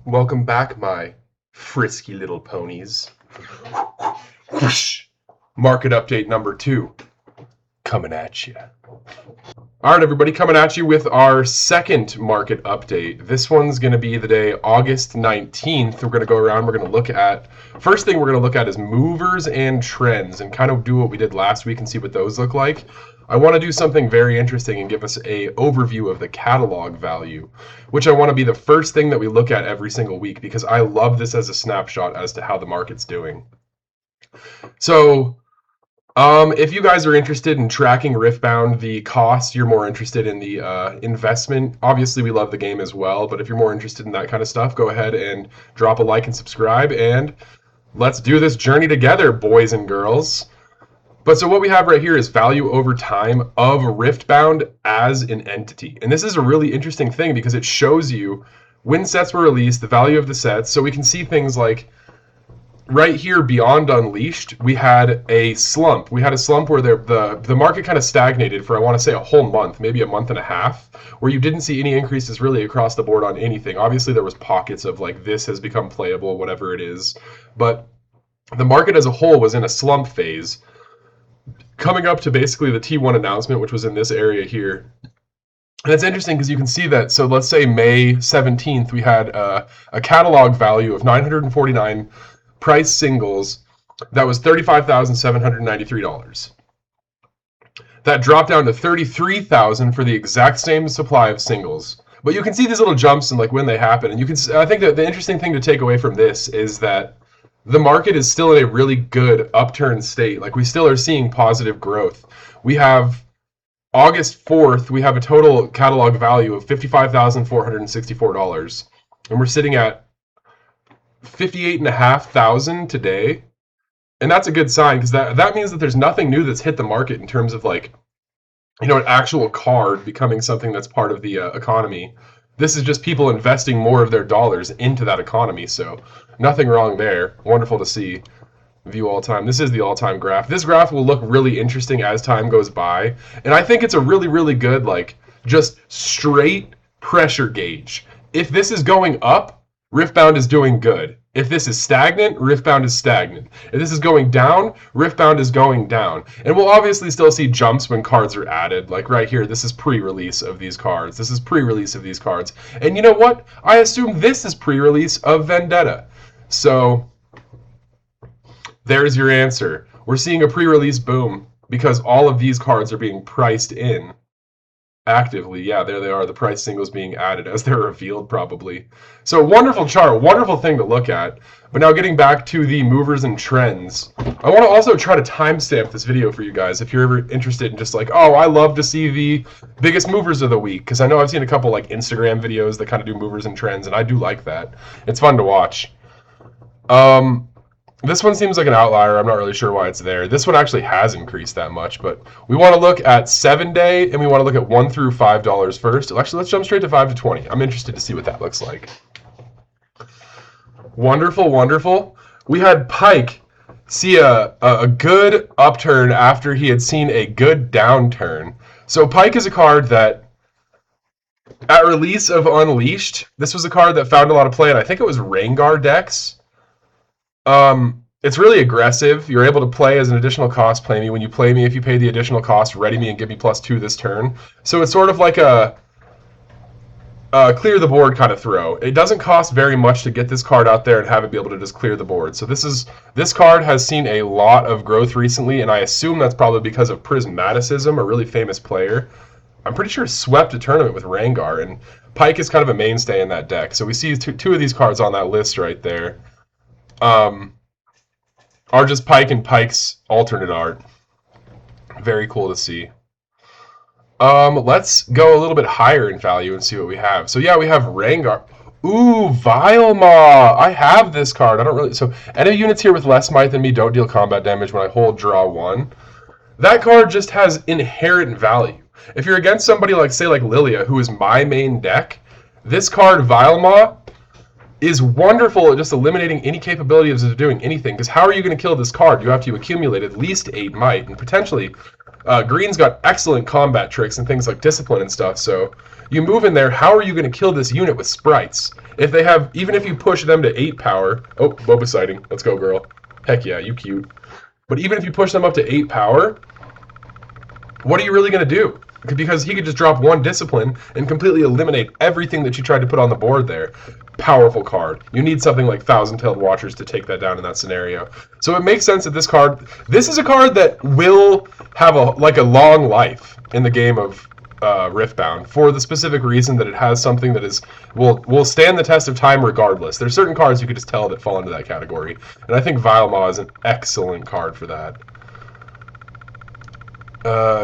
Welcome back, my frisky little ponies. Whoosh. Market update number 2 coming at you. All right, everybody, coming at you with our second market update. This one's going to be the day August 19th. We're going to go around. We're going to look at, first thing we're going to look at is movers and trends and kind of do what we did last week and see what those look like. I want to do something very interesting and give us a overview of the catalog value, which I want to be the first thing that we look at every single week because I love this as a snapshot as to how the market's doing. So if you guys are interested in tracking Riftbound, the cost, you're more interested in the investment. Obviously, we love the game as well, but if you're more interested in that kind of stuff, go ahead and drop a like and subscribe, and let's do this journey together, boys and girls. But so what we have right here is value over time of Riftbound as an entity. And this is a really interesting thing because it shows you when sets were released, the value of the sets. So we can see things like right here beyond Unleashed, we had a slump. We had a slump where the market kind of stagnated for, I want to say, a whole month, maybe a month and a half, where you didn't see any increases really across the board on anything. Obviously, there was pockets of like this has become playable, whatever it is. But the market as a whole was in a slump phase, coming up to basically the T1 announcement, which was in this area here. And it's interesting because you can see that, so let's say May 17th, we had a catalog value of 949 price singles that was $35,793. That dropped down to $33,000 for the exact same supply of singles. But you can see these little jumps and like when they happen. And you can, I think that the interesting thing to take away from this is that the market is still in a really good upturn state. Like we still are seeing positive growth. We have August 4th, we have a total catalog value of $55,464. And we're sitting at $58,500 today. And that's a good sign because that means that there's nothing new that's hit the market in terms of like, you know, an actual card becoming something that's part of the economy. This is just people investing more of their dollars into that economy. So nothing wrong there. Wonderful to see. View all time. This is the all-time graph. This graph will look really interesting as time goes by. And I think it's a really, really good, like, just straight pressure gauge. If this is going up, Riftbound is doing good. If this is stagnant, Riftbound is stagnant. If this is going down, Riftbound is going down. And we'll obviously still see jumps when cards are added. Like right here, this is pre-release of these cards. This is pre-release of these cards. And you know what? I assume this is pre-release of Vendetta. So there's your answer. We're seeing a pre-release boom because all of these cards are being priced in actively. Yeah, there they are, the price singles being added as they're revealed probably. So wonderful chart, wonderful thing to look at. But now getting back to the movers and trends, I want to also try to timestamp this video for you guys if you're ever interested in just like, oh, I love to see the biggest movers of the week, because I know I've seen a couple like Instagram videos that kind of do movers and trends, and I do like that. It's fun to watch. This one seems like an outlier. I'm not really sure why it's there. This one actually has increased that much, but we want to look at 7-day and we want to look at $1 through $5 first. Actually, let's jump straight to 5 to 20. I'm interested to see what that looks like. Wonderful, wonderful. We had Pike see a good upturn after he had seen a good downturn. So Pike is a card that at release of Unleashed, this was a card that found a lot of play, and I think it was Rengar decks. It's really aggressive. You're able to play as an additional cost, play me. When you play me, if you pay the additional cost, ready me and give me +2 this turn. So it's sort of like a clear the board kind of throw. It doesn't cost very much to get this card out there and have it be able to just clear the board. So this card has seen a lot of growth recently, and I assume that's probably because of Prismaticism, a really famous player. I'm pretty sure swept a tournament with Rengar, and Pike is kind of a mainstay in that deck. So we see two of these cards on that list right there. Are just Pike and Pike's alternate art. Very cool to see. Let's go a little bit higher in value and see what we have. So yeah, we have Rengar. Ooh, Vilema! I have this card. I don't really... So, enemy units here with less might than me don't deal combat damage when I hold draw 1. That card just has inherent value. If you're against somebody like, say, like Lilia, who is my main deck, this card, Vilema, is wonderful at just eliminating any capability of doing anything, because how are you going to kill this card? You have to accumulate at least 8 might, and potentially Green's got excellent combat tricks and things like discipline and stuff, so you move in there, how are you going to kill this unit with sprites? If they have, even if you push them to 8 power, oh, Boba sighting, let's go girl. Heck yeah, you cute. But even if you push them up to 8 power, what are you really going to do? Because he could just drop 1 discipline and completely eliminate everything that you tried to put on the board there. Powerful card. You need something like Thousand-Tailed Watchers to take that down in that scenario. So it makes sense that this is a card that will have a long life in the game of Riftbound, for the specific reason that it has something that will stand the test of time regardless. There's certain cards you could just tell that fall into that category, and I think Vilemaw is an excellent card for that.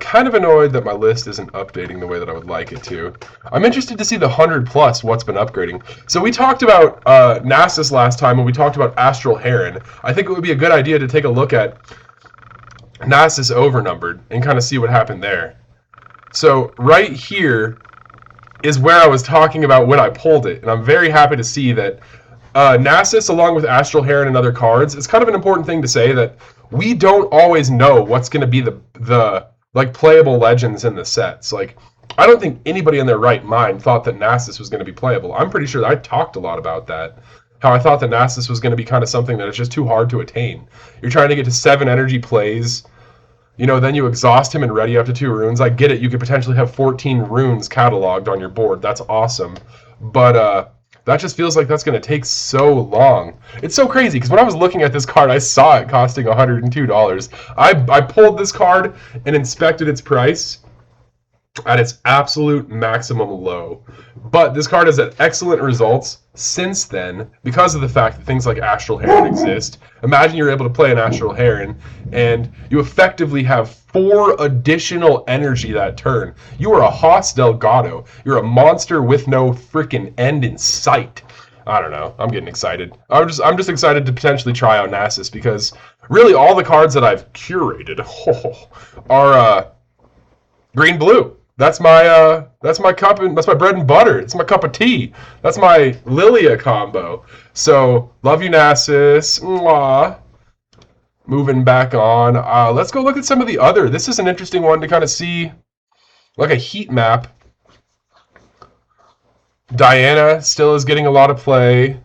Kind of annoyed that my list isn't updating the way that I would like it to. I'm interested to see the 100 plus what's been upgrading. So we talked about Nasus last time when we talked about Astral Heron. I think it would be a good idea to take a look at Nasus overnumbered and kind of see what happened there. So right here is where I was talking about when I pulled it, and I'm very happy to see that Nasus, along with Astral Heron and other cards, it's kind of an important thing to say that we don't always know what's going to be the like playable legends in the sets. Like, I don't think anybody in their right mind thought that Nasus was going to be playable. I'm pretty sure that I talked a lot about that. How I thought that Nasus was going to be kind of something that is just too hard to attain. You're trying to get to 7 energy plays. You know, then you exhaust him and ready up to 2 runes. I get it. You could potentially have 14 runes cataloged on your board. That's awesome. But that just feels like that's going to take so long. It's so crazy, because when I was looking at this card, I saw it costing $102. I pulled this card and inspected its price at its absolute maximum low. But this card has had excellent results since then because of the fact that things like Astral Heron exist. Imagine you're able to play an Astral Heron and you effectively have 4 additional energy that turn. You are a Haas Delgado. You're a monster with no freaking end in sight. I don't know. I'm getting excited. I'm just excited to potentially try out Nasus, because really all the cards that I've curated are green-blue. That's my cup, and that's my bread and butter. It's my cup of tea. That's my Lilia combo. So love you, Nasus. Mwah. Moving back on. Let's go look at some of the other. This is an interesting one to kind of see, like a heat map. Diana still is getting a lot of play.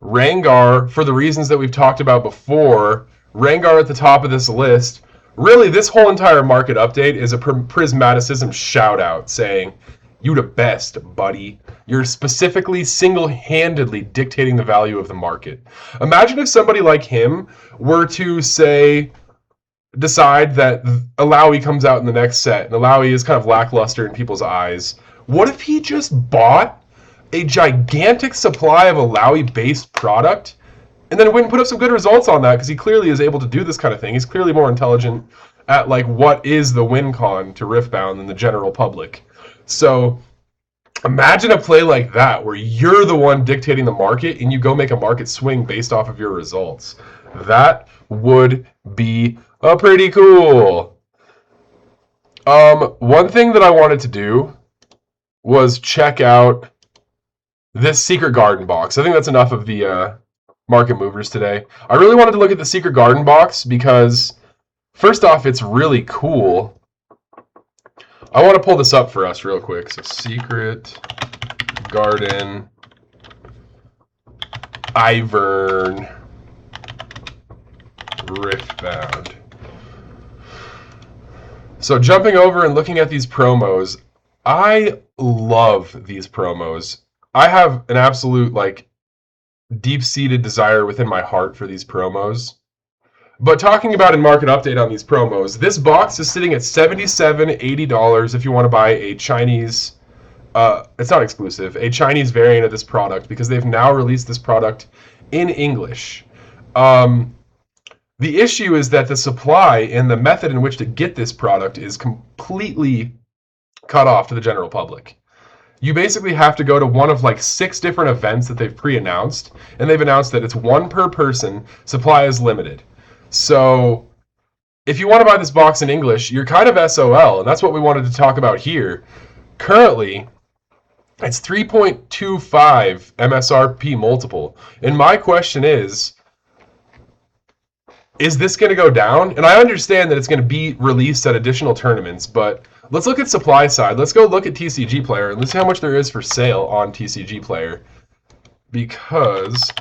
Rengar, for the reasons that we've talked about before. Rengar at the top of this list. Really, this whole entire market update is a Prismaticism shout-out saying, you the best, buddy. You're specifically, single-handedly dictating the value of the market. Imagine if somebody like him were to, say, decide that Alawi comes out in the next set, and Alawi is kind of lackluster in people's eyes. What if he just bought a gigantic supply of Alawi-based product, and then went and put up some good results on that, because he clearly is able to do this kind of thing. He's clearly more intelligent at like what is the win con to Riftbound than the general public. So imagine a play like that where you're the one dictating the market and you go make a market swing based off of your results. That would be pretty cool. One thing that I wanted to do was check out this Secret Garden box. I think that's enough of the market movers today. I really wanted to look at the Secret Garden box because, first off, it's really cool. I want to pull this up for us real quick. So Secret Garden, Ivern, Riftbound. So jumping over and looking at these promos, I love these promos. I have an absolute, like, deep-seated desire within my heart for these promos. But talking about in market update on these promos, this box is sitting at $77, $80 if you want to buy a Chinese, it's not exclusive, a Chinese variant of this product, because they've now released this product in English. The issue is that the supply and the method in which to get this product is completely cut off to the general public. You basically have to go to one of like 6 different events that they've pre-announced, and they've announced that it's 1 per person, supply is limited. So if you want to buy this box in English, you're kind of SOL, and that's what we wanted to talk about here. Currently, it's 3.25 MSRP multiple, and my question is, Is this going to go down? And I understand that it's going to be released at additional tournaments, but let's look at supply side. Let's go look at TCG Player and let's see how much there is for sale on TCG Player. Because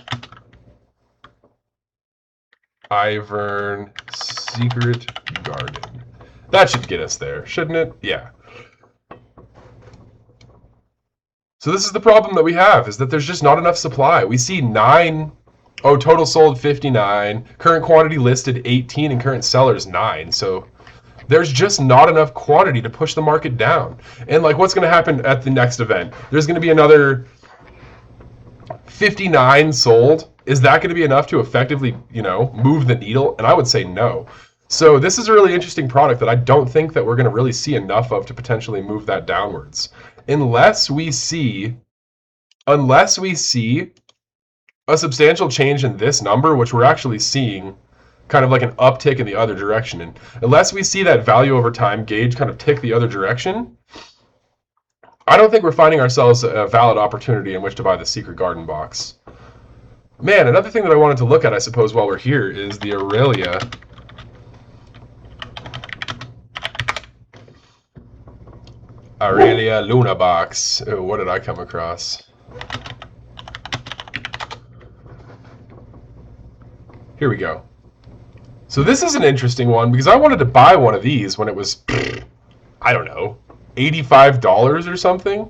Ivern Secret Garden. That should get us there, shouldn't it? Yeah. So this is the problem that we have, is that there's just not enough supply. We see 9, oh, total sold 59, current quantity listed 18, and current sellers 9. So there's just not enough quantity to push the market down. And like, what's going to happen at the next event? There's going to be another 59 sold. Is that going to be enough to effectively, move the needle? And I would say no. So this is a really interesting product that I don't think that we're going to really see enough of to potentially move that downwards. Unless we see a substantial change in this number, which we're actually seeing kind of like an uptick in the other direction. And unless we see that value over time gauge kind of tick the other direction, I don't think we're finding ourselves a valid opportunity in which to buy the Secret Garden box. Man, another thing that I wanted to look at, I suppose, while we're here is the Aurelia. Aurelia Luna box. Oh, what did I come across? Here we go. So this is an interesting one because I wanted to buy one of these when it was, I don't know, $85 or something.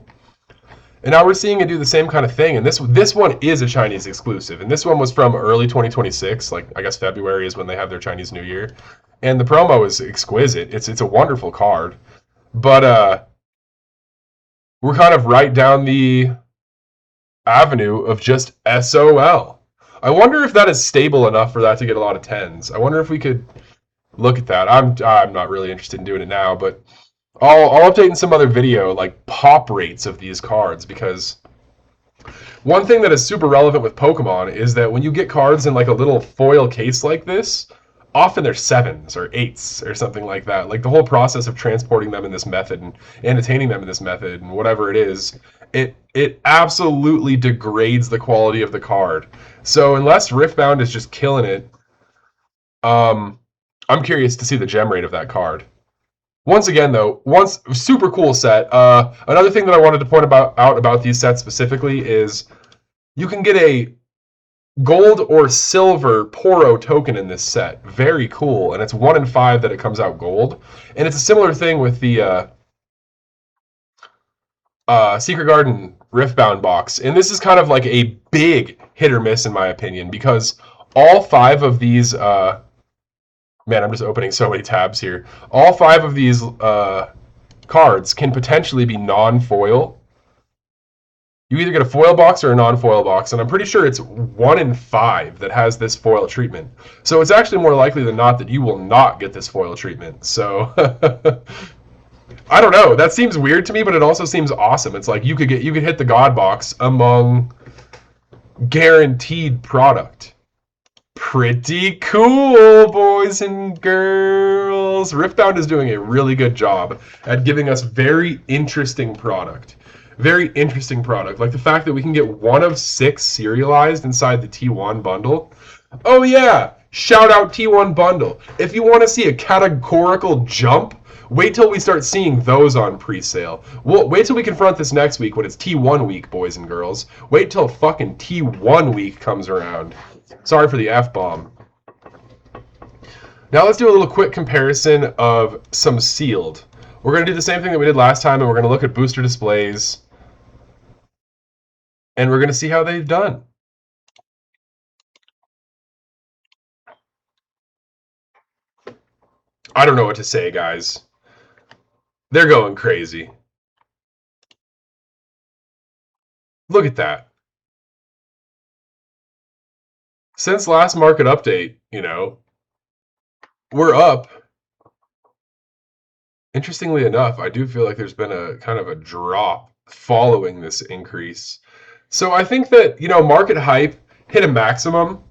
And now we're seeing it do the same kind of thing. And this one is a Chinese exclusive. And this one was from early 2026. Like, I guess February is when they have their Chinese New Year. And the promo is exquisite. It's a wonderful card. But we're kind of right down the avenue of just SOL. I wonder if that is stable enough for that to get a lot of 10s. I wonder if we could look at that. I'm not really interested in doing it now, but I'll update in some other video, like pop rates of these cards, because one thing that is super relevant with Pokemon is that when you get cards in like a little foil case like this, often they're 7s or 8s or something like that. Like the whole process of transporting them in this method and attaining them in this method and whatever it is, it absolutely degrades the quality of the card. So unless Riftbound is just killing it, I'm curious to see the gem rate of that card. Once again, though, super cool set. Another thing that I wanted to point out about these sets specifically is you can get a gold or silver Poro token in this set. Very cool, and it's 1 in 5 that it comes out gold. And it's a similar thing with the Secret Garden Riftbound box. And this is kind of like a big hit or miss in my opinion, because all 5 of these man, I'm just opening so many tabs here. All 5 of these cards can potentially be non-foil. You either get a foil box or a non-foil box, and I'm pretty sure it's 1 in 5 that has this foil treatment. So it's actually more likely than not that you will not get this foil treatment. So I don't know. That seems weird to me, but it also seems awesome. It's like you could hit the God box among guaranteed product. Pretty cool, boys and girls. Riftbound is doing a really good job at giving us very interesting product. Very interesting product. Like the fact that we can get 1 of 6 serialized inside the T1 bundle. Oh yeah, shout out T1 bundle. If you want to see a categorical jump, wait till we start seeing those on pre-sale. Wait till we confront this next week when it's T1 week, boys and girls. Wait till fucking T1 week comes around. Sorry for the F-bomb. Now let's do a little quick comparison of some sealed. We're going to do the same thing that we did last time, and we're going to look at booster displays. And we're going to see how they've done. I don't know what to say, guys. They're going crazy. Look at that. Since last market update, we're up. Interestingly enough, I do feel like there's been a kind of a drop following this increase. So I think that, market hype hit a maximum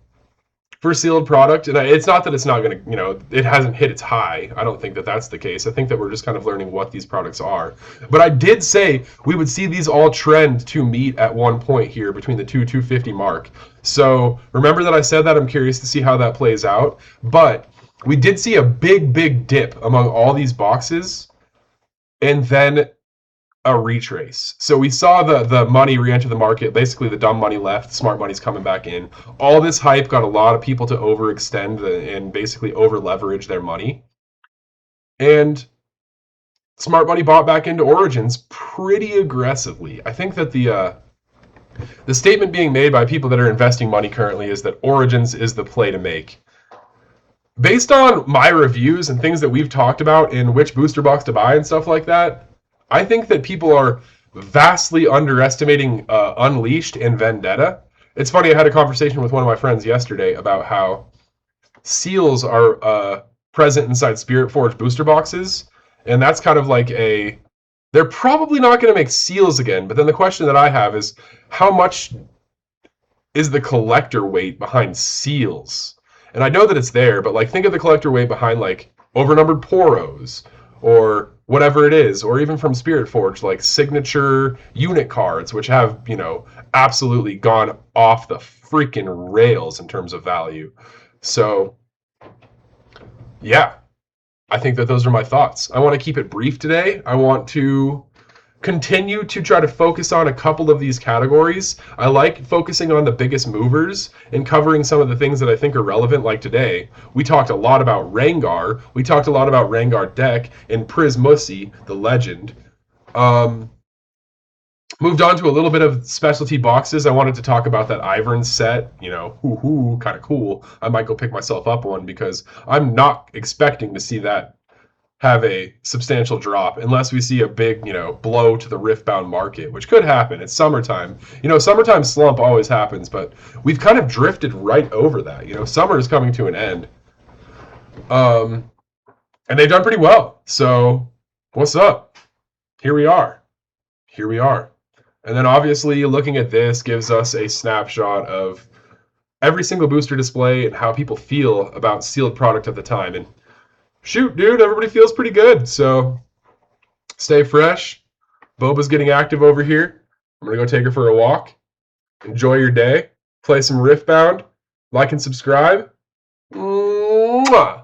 for sealed product. And it's not that it's not going to, it hasn't hit its high. I don't think that that's the case. I think that we're just kind of learning what these products are. But I did say we would see these all trend to meet at one point here between the 250 mark. So remember that I said that. I'm curious to see how that plays out. But we did see a big dip among all these boxes, and then a retrace. So we saw the money re-enter the market. Basically, the dumb money left, smart money's coming back in. All this hype got a lot of people to overextend and basically over leverage their money. And smart money bought back into Origins pretty aggressively. I think that the statement being made by people that are investing money currently is that Origins is the play to make. Based on my reviews and things that we've talked about in which booster box to buy and stuff like that, I think that people are vastly underestimating Unleashed and Vendetta. It's funny, I had a conversation with one of my friends yesterday about how seals are present inside Spirit Forge booster boxes, and that's kind of like they're probably not going to make seals again, but then the question that I have is, how much is the collector weight behind seals? And I know that it's there, but like think of the collector weight behind like overnumbered Poros, or whatever it is, or even from Spirit Forge, like signature unit cards, which have, absolutely gone off the freaking rails in terms of value. So, yeah, I think that those are my thoughts. I want to keep it brief today. I want to continue to try to focus on a couple of these categories. I like focusing on the biggest movers and covering some of the things that I think are relevant, like today. We talked a lot about Rengar. We talked a lot about Rengar deck and Prismussi, the legend. Moved on to a little bit of specialty boxes. I wanted to talk about that Ivern set, kind of cool. I might go pick myself up one because I'm not expecting to see that have a substantial drop unless we see a big, blow to the Riftbound market, which could happen. It's summertime. Summertime slump always happens, but we've kind of drifted right over that. Summer is coming to an end. And they've done pretty well. So what's up? Here we are. And then obviously looking at this gives us a snapshot of every single booster display and how people feel about sealed product at the time. And shoot, dude, everybody feels pretty good. So stay fresh. Boba's getting active over here. I'm going to go take her for a walk. Enjoy your day. Play some Riftbound. Like and subscribe. Mwah!